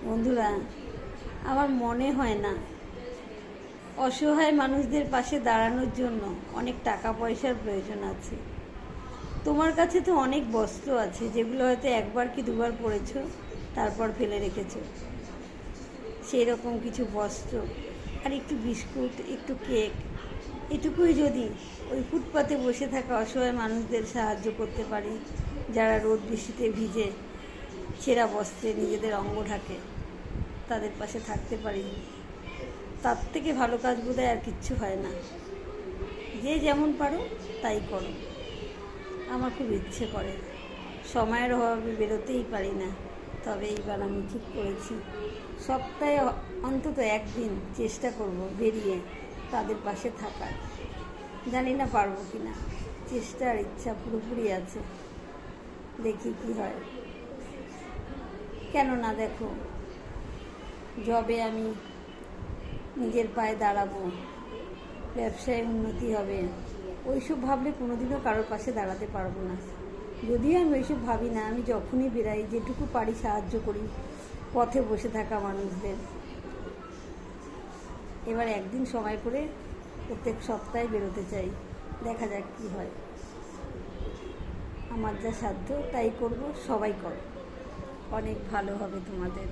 বন্ধুরা, আমার মনে হয় না অসহায় মানুষদের পাশে দাঁড়ানোর জন্য অনেক টাকা পয়সার প্রয়োজন আছে। তোমার কাছে তো অনেক বস্ত্র আছে, যেগুলো হয়তো একবার কি দুবার পরেছো, তারপর ফেলে রেখেছো। সেই রকম কিছু বস্ত্র আর একটু বিস্কুট, একটু কেক, এটুকুই যদি ওই ফুটপাতে বসে থাকা অসহায় মানুষদের সাহায্য করতে পারি, যারা রোদ বৃষ্টিতে ভিজে ছেঁড়া বস্ত্রে নিজেদের অঙ্গ ঢাকে, তাদের পাশে থাকতে পারি, তার থেকে ভালো কাজ বোধহয় আর কিচ্ছু হয় না। যে যেমন পারো তাই করো। আমার খুব ইচ্ছে করে, সময়ের অভাবে বেরোতেই পারি না, তবে এইবার আমি ঠিক করেছি সপ্তাহে অন্তত একদিন চেষ্টা করব বেরিয়ে তাদের পাশে থাকার। জানি না পারবো কি না, চেষ্টা আর ইচ্ছা পুরোপুরি আছে, দেখি কি হয়। কেন না, দেখো, জবে আমি নিজের পায়ে দাঁড়াবো, ব্যবসায় উন্নতি হবে, ওইসব ভাবলে কোনোদিনও কারোর পাশে দাঁড়াতে পারবো না। যদিও আমি ওইসব ভাবি না, আমি যখনই বেরাই যেটুকু পারি সাহায্য করি পথে বসে থাকা মানুষদের। এবার একদিন সময় করে প্রত্যেক সপ্তাহে বেরোতে চাই, দেখা যাক কী হয়। আমার যা সাধ্য তাই করব, সবাই করো, অনেক ভালো হবে তোমাদের।